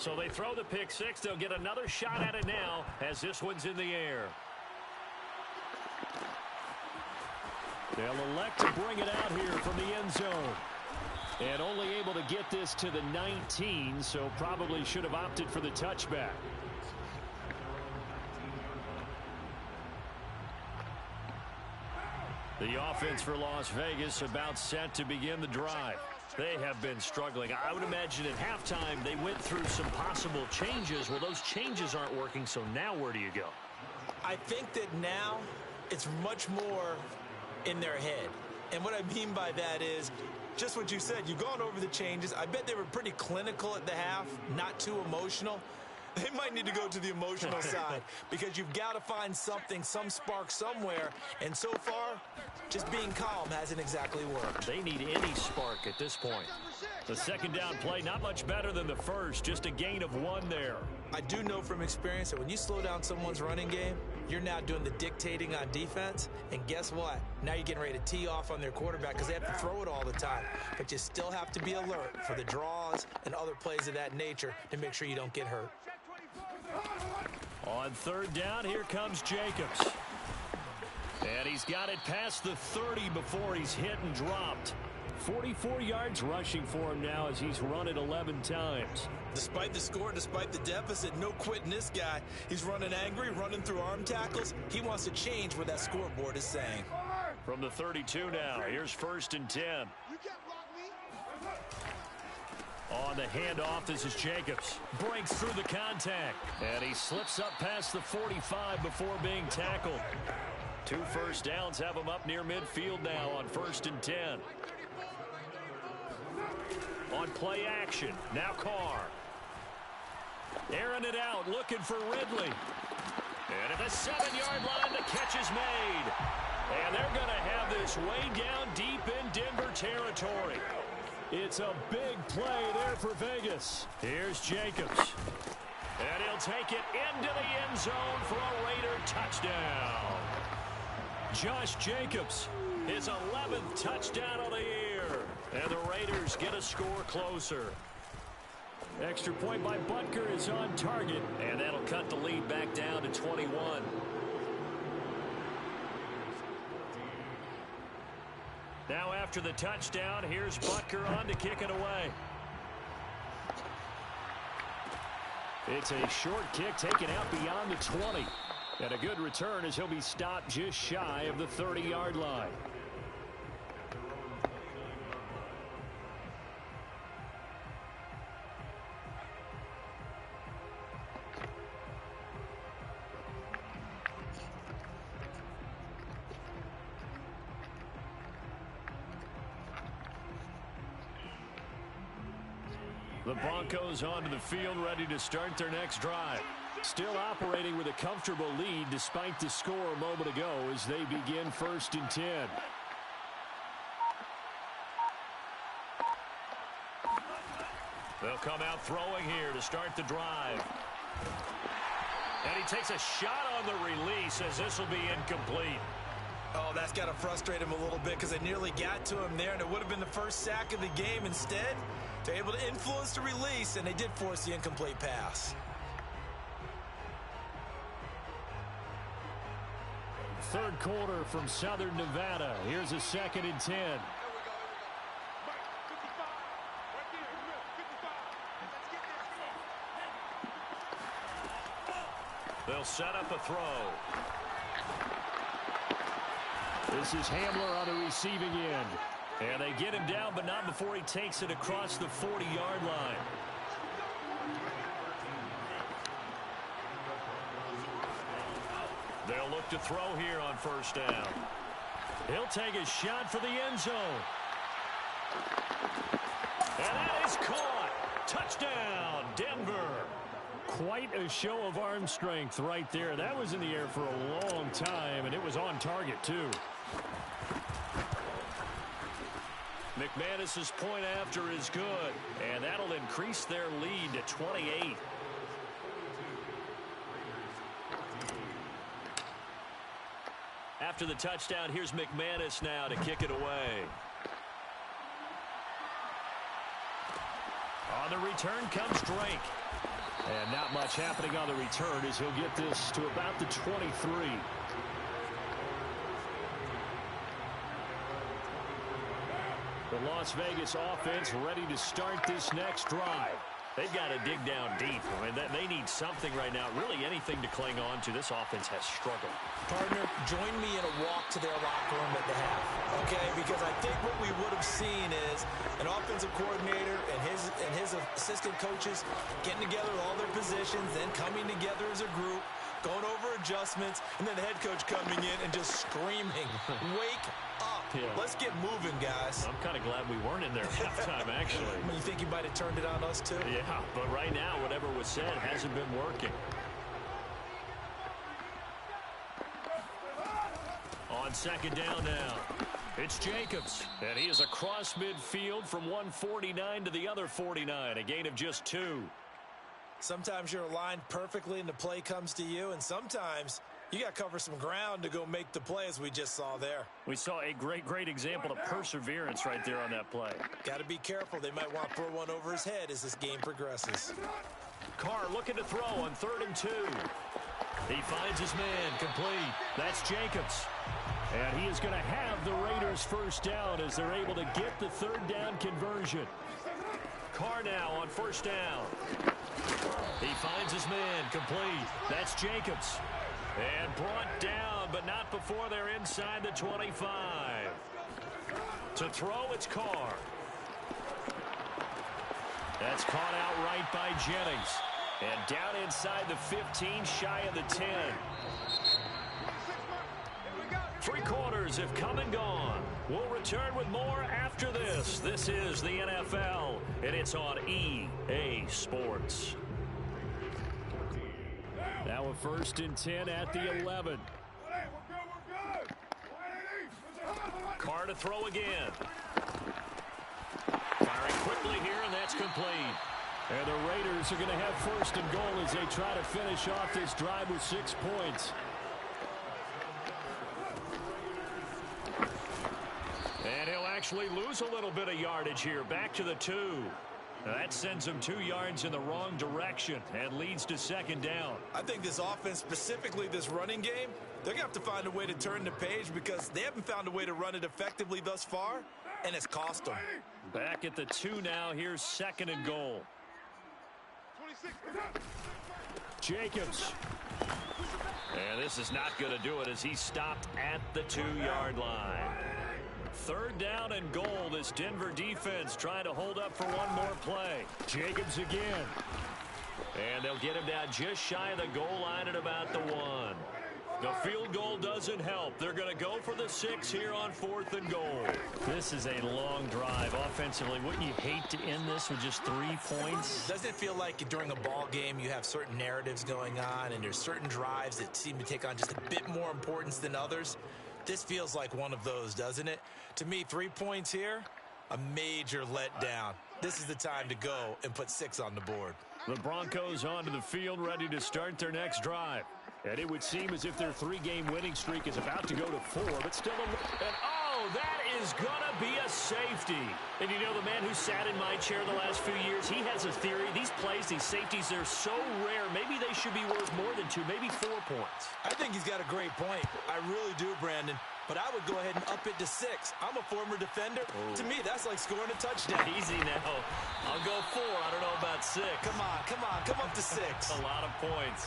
So they throw the pick six. They'll get another shot at it now as this one's in the air. They'll elect to bring it out here from the end zone. And only able to get this to the 19, so probably should have opted for the touchback. The offense for Las Vegas about set to begin the drive. They have been struggling. I would imagine at halftime they went through some possible changes. Well, those changes aren't working, so now where do you go? I think that now it's much more in their head. And what I mean by that is just what you said. You've gone over the changes. I bet they were pretty clinical at the half, not too emotional. They might need to go to the emotional side because you've got to find something, some spark somewhere. And so far, just being calm hasn't exactly worked. They need any spark at this point. The second down play, not much better than the first, just a gain of 1 there. I do know from experience that when you slow down someone's running game, you're now doing the dictating on defense. And guess what? Now you're getting ready to tee off on their quarterback because they have to throw it all the time. But you still have to be alert for the draws and other plays of that nature to make sure you don't get hurt. On third down, here comes Jacobs. And he's got it past the 30 before he's hit and dropped. 44 yards rushing for him now as he's run it 11 times. Despite the score, despite the deficit, no quitting this guy. He's running angry, running through arm tackles. He wants to change what that scoreboard is saying. From the 32 now, here's 1st and 10. On the handoff, this is Jacobs. Breaks through the contact. And he slips up past the 45 before being tackled. 2 first downs have him up near midfield now on 1st and 10. On play action, now Carr. Airing it out, looking for Ridley. And at the 7-yard line, the catch is made. And they're going to have this way down deep in Denver territory. It's a big play there for Vegas. Here's Jacobs. And he'll take it into the end zone for a Raider touchdown. Josh Jacobs, his 11th touchdown of the year. And the Raiders get a score closer. Extra point by Butker is on target. And that'll cut the lead back down to 21. Now after the touchdown, here's Butker on to kick it away. It's a short kick taken out beyond the 20. And a good return as he'll be stopped just shy of the 30-yard line. The Broncos onto the field, ready to start their next drive. Still operating with a comfortable lead despite the score a moment ago as they begin 1st and 10. They'll come out throwing here to start the drive. And he takes a shot on the release as this will be incomplete. Oh, that's got to frustrate him a little bit because they nearly got to him there, and it would have been the first sack of the game. Instead, they're able to influence the release, and they did force the incomplete pass. Third quarter from Southern Nevada. Here's a 2nd and 10. They'll set up a throw. This is Hamler on the receiving end. And they get him down, but not before he takes it across the 40-yard line. They'll look to throw here on 1st down. He'll take a shot for the end zone. And that is caught. Touchdown, Denver. Quite a show of arm strength right there. That was in the air for a long time, and it was on target, too. McManus's point after is good, and that'll increase their lead to 28. After the touchdown, here's McManus now to kick it away. On the return comes Drake. And not much happening on the return as he'll get this to about the 23. The Las Vegas offense ready to start this next drive. They've got to dig down deep. I mean, they need something right now, really anything to cling on to. This offense has struggled. Partner, join me in a walk to their locker room at the half, okay? Because I think what we would have seen is an offensive coordinator and his assistant coaches getting together with all their positions, then coming together as a group, going over adjustments, and then the head coach coming in and just screaming, wake up. Yeah. Let's get moving, guys. I'm kind of glad we weren't in there at halftime, actually. You think you might have turned it on us, too? Yeah, but right now, whatever was said hasn't been working. On second down now, it's Jacobs. And he is across midfield from one 49 to the other 49, a gain of just 2. Sometimes you're aligned perfectly and the play comes to you, and sometimes you got to cover some ground to go make the play, as we just saw there. We saw a great example of perseverance right there on that play. Got to be careful. They might want to throw one over his head as this game progresses. Carr looking to throw on 3rd and 2. He finds his man complete. That's Jacobs. And he is going to have the Raiders first down as they're able to get the 3rd down conversion. Carr now on 1st down. He finds his man complete. That's Jacobs. And brought down, but not before they're inside the 25. To throw, it's Carr. That's caught outright by Jennings. And down inside the 15, shy of the 10. 3 quarters have come and gone. We'll return with more after this. This is the NFL, and it's on EA Sports. Now a 1st and 10 at the 11. Carr to throw again. Firing quickly here, and that's complete. And the Raiders are going to have 1st and goal as they try to finish off this drive with 6 points. And he'll actually lose a little bit of yardage here. Back to the 2. That sends them 2 yards in the wrong direction and leads to 2nd down. I think this offense, specifically this running game, they're going to have to find a way to turn the page because they haven't found a way to run it effectively thus far, and it's cost them. Back at the 2 now. Here's 2nd and goal. Jacobs. And this is not going to do it as he stopped at the 2-yard line. 3rd down and goal. This Denver defense trying to hold up for one more play. Jacobs again. And they'll get him down just shy of the goal line at about the 1. The field goal doesn't help. They're going to go for the 6 here on 4th and goal. This is a long drive offensively. Wouldn't you hate to end this with just 3 points? Doesn't it feel like during a ball game you have certain narratives going on and there's certain drives that seem to take on just a bit more importance than others? This feels like one of those, doesn't it? To me, 3 points here, a major letdown. This is the time to go and put 6 on the board. The Broncos onto the field ready to start their next drive. And it would seem as if their 3-game winning streak is about to go to 4, but still and oh, that is going to be a safety. And you know, the man who sat in my chair the last few years, he has a theory. These plays, these safeties, they're so rare. Maybe they should be worth more than 2, maybe 4 points. I think he's got a great point. I really do, Brandon. But I would go ahead and up it to 6. I'm a former defender. Oh. To me, that's like scoring a touchdown. Easy now. I'll go 4. I don't know about 6. Come on. Come up to 6. A lot of points.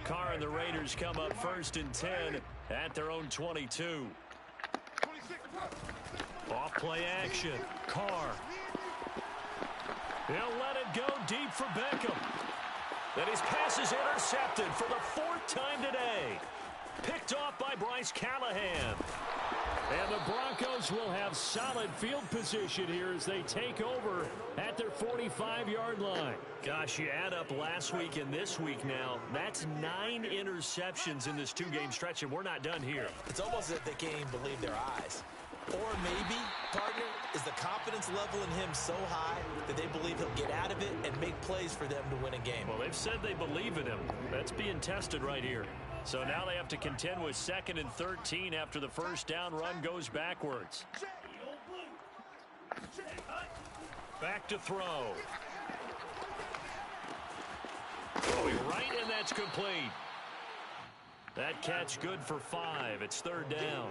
Carr and the Raiders come up 1st and 10 at their own 22. Off play action. Carr. He'll let it go deep for Beckham. Then his pass is intercepted for the 4th time today. Picked off by Bryce Callahan. And the Broncos will have solid field position here as they take over at their 45-yard line. Gosh, you add up last week and this week now, that's 9 interceptions in this 2-game stretch, and we're not done here. It's almost as if they can't even believe their eyes. Or maybe, partner, is the confidence confidence level in him so high that they believe he'll get out of it and make plays for them to win a game. Well, they've said they believe in him. That's being tested right here. So now they have to contend with 2nd and 13 after the first down run goes backwards. Back to throw. Going right, and that's complete. That catch good for 5. It's 3rd down.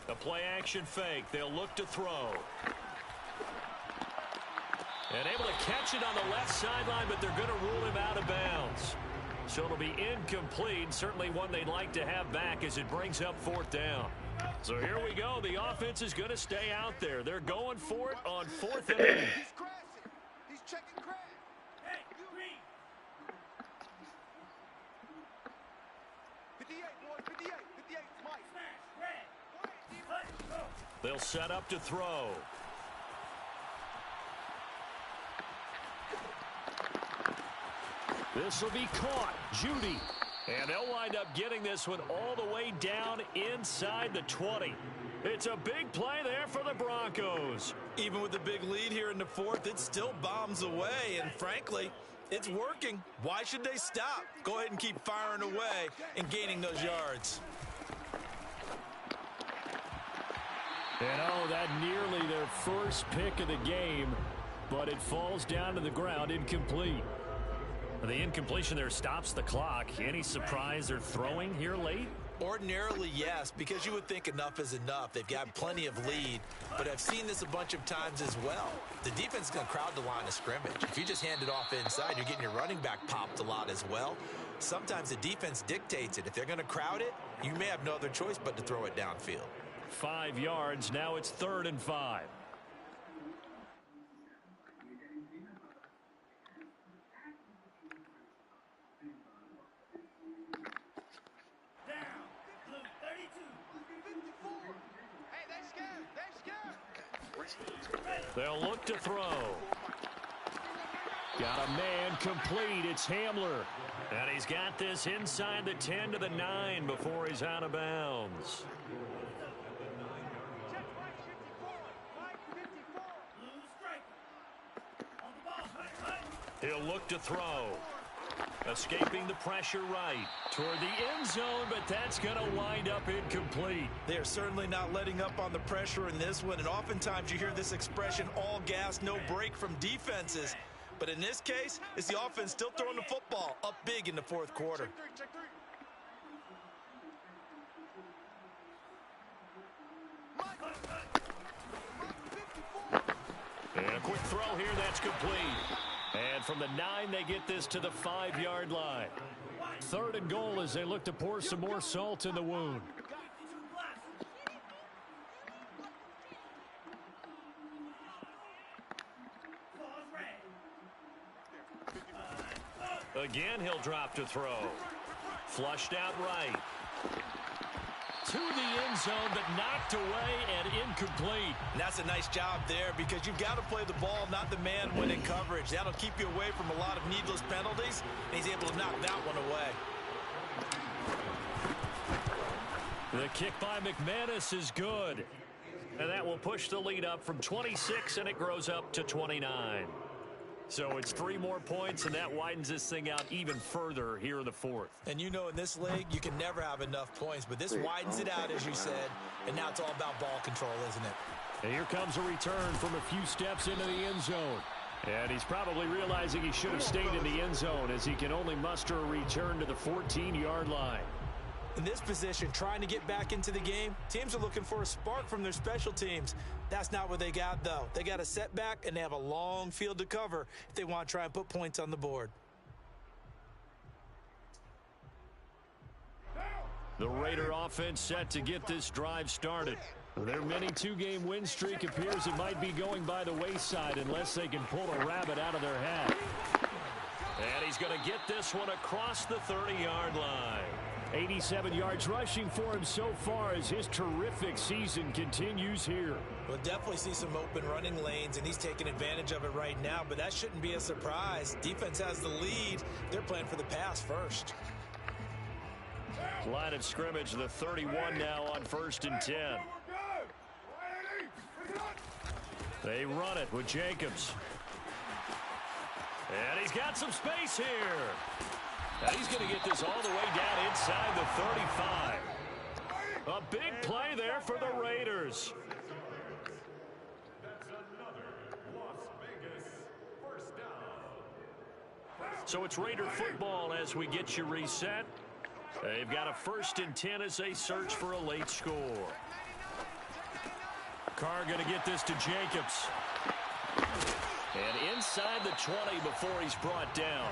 A play-action fake. They'll look to throw. And able to catch it on the left sideline, but they're going to rule him out of bounds. So it'll be incomplete. Certainly one they'd like to have back as it brings up 4th down. So here we go. The offense is going to stay out there. They're going for it on 4th and 8. He's checking crack. Hey, 58, boys, 58. 58, Mike. They'll set up to throw. This will be caught. Judy. And they'll wind up getting this one all the way down inside the 20. It's a big play there for the Broncos. Even with the big lead here in the 4th, it still bombs away. And frankly, it's working. Why should they stop? Go ahead and keep firing away and gaining those yards. And oh, that nearly their first pick of the game, but it falls down to the ground incomplete. The incompletion there stops the clock. Any surprise they're throwing here late? Ordinarily, yes, because you would think enough is enough. They've got plenty of lead, but I've seen this a bunch of times as well. The defense is going to crowd the line of scrimmage. If you just hand it off inside, you're getting your running back popped a lot as well. Sometimes the defense dictates it. If they're going to crowd it, you may have no other choice but to throw it downfield. 5 yards. Now it's 3rd and 5. They'll look to throw. Got a man complete. It's Hamler. And he's got this inside the 10 to the 9 before he's out of bounds. He'll look to throw. Escaping the pressure right toward the end zone, but that's going to wind up incomplete. They're certainly not letting up on the pressure in this one, and oftentimes you hear this expression, all gas, no break from defenses. But in this case, it's the offense still throwing the football up big in the 4th quarter. And a quick throw here, that's complete. And from the 9, they get this to the 5-yard line. 3rd and goal as they look to pour some more salt in the wound. Again, he'll drop to throw. Flushed out right. To the end zone, but knocked away and incomplete. And that's a nice job there because you've got to play the ball, not the man winning coverage. That'll keep you away from a lot of needless penalties, and he's able to knock that one away. The kick by McManus is good. And that will push the lead up from 26, and it grows up to 29. So it's 3 more points, and that widens this thing out even further here in the 4th. And you know in this league, you can never have enough points, but this widens it out, as you said, and now it's all about ball control, isn't it? And here comes a return from a few steps into the end zone. And he's probably realizing he should have stayed in the end zone as he can only muster a return to the 14-yard line. In this position, trying to get back into the game, teams are looking for a spark from their special teams. That's not what they got, though. They got a setback, and they have a long field to cover if they want to try and put points on the board. The Raider offense set to get this drive started. Their mini 2-game win streak appears it might be going by the wayside unless they can pull a rabbit out of their hat. And he's going to get this one across the 30-yard line. 87 yards rushing for him so far as his terrific season continues here. We'll definitely see some open running lanes, and he's taking advantage of it right now, but that shouldn't be a surprise. Defense has the lead. They're playing for the pass first. Line of scrimmage, the 31 now on 1st and 10. They run it with Jacobs. And he's got some space here. And he's going to get this all the way down inside the 35. A big play there for the Raiders. So it's Raider football as we get you reset. They've got a 1st and 10 as they search for a late score. Carr going to get this to Jacobs. And inside the 20 before he's brought down.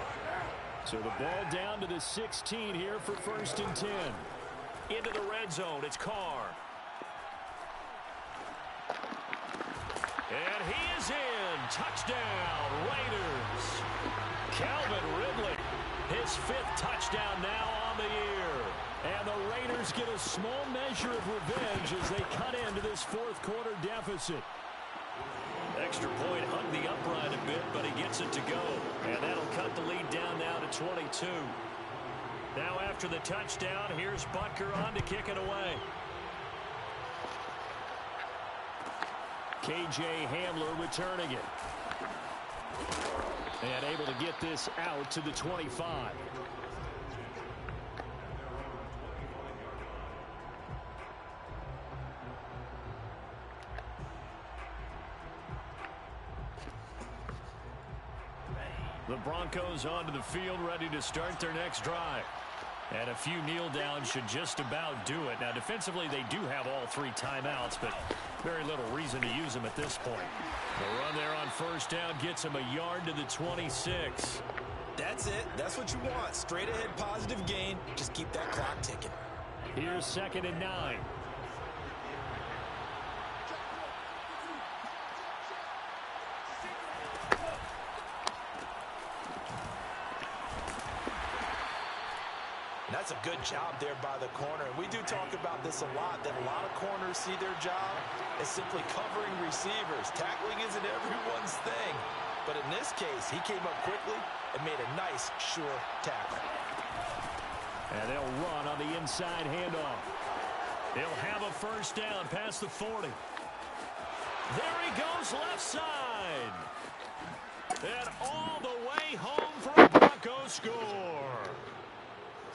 So the ball down to the 16 here for 1st and 10. Into the red zone, it's Carr. And he is in. Touchdown, Raiders. Calvin Ridley, his 5th touchdown now on the year. And the Raiders get a small measure of revenge as they cut into this 4th quarter deficit. Extra point hung the upright a bit, but he gets it to go. And that'll cut the lead down now to 22. Now after the touchdown, here's Butker on to kick it away. K.J. Hamler returning it. And able to get this out to the 25. The Broncos onto the field, ready to start their next drive. And a few kneel downs should just about do it. Now, defensively, they do have all 3 timeouts, but very little reason to use them at this point. The run there on 1st down gets him a yard to the 26. That's it. That's what you want. Straight ahead positive gain. Just keep that clock ticking. Here's 2nd and 9. That's a good job there by the corner. And we do talk about this a lot, that a lot of corners see their job as simply covering receivers. Tackling isn't everyone's thing. But in this case, he came up quickly and made a nice, sure tackle. And they'll run on the inside handoff. He'll have a 1st down past the 40. There he goes left side. And all the way home for a Broncos score.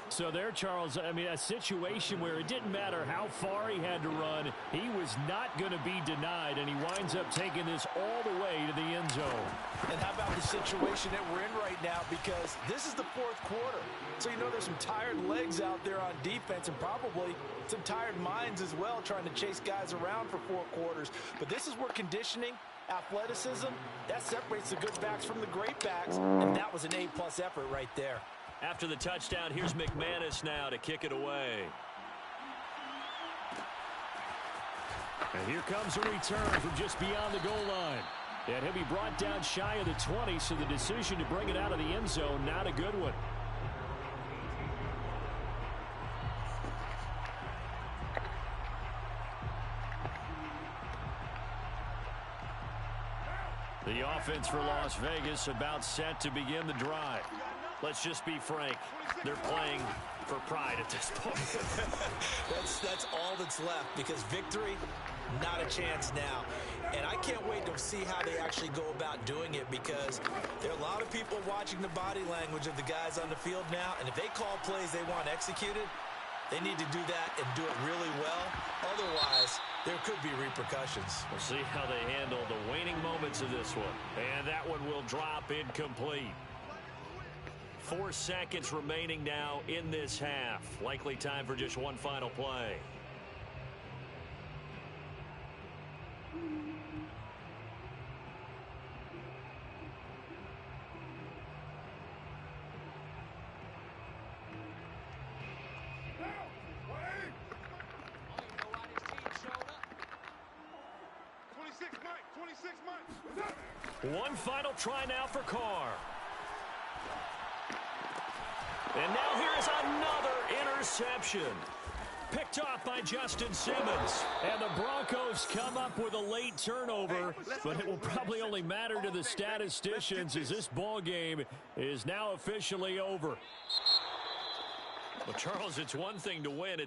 So there, Charles, I mean, a situation where it didn't matter how far he had to run, he was not going to be denied, and he winds up taking this all the way to the end zone. And how about the situation that we're in right now, because this is the 4th quarter. So you know there's some tired legs out there on defense and probably some tired minds as well trying to chase guys around for 4 quarters. But this is where conditioning, athleticism, that separates the good backs from the great backs, and that was an A-plus effort right there. After the touchdown, here's McManus now to kick it away. And here comes a return from just beyond the goal line. And he'll be brought down shy of the 20, so the decision to bring it out of the end zone, not a good one. The offense for Las Vegas about set to begin the drive. Let's just be frank. They're playing for pride at this point. That's all that's left, because victory, not a chance now. And I can't wait to see how they actually go about doing it, because there are a lot of people watching the body language of the guys on the field now, and if they call plays they want executed, they need to do that and do it really well. Otherwise, there could be repercussions. We'll see how they handle the waning moments of this one. And that one will drop incomplete. 4 seconds remaining now in this half. Likely time for just one final play. One final try now for Carr. And now here's another interception. Picked off by Justin Simmons. And the Broncos come up with a late turnover, but it will probably only matter to the statisticians as this ball game is now officially over. Well, Charles, it's one thing to win. It's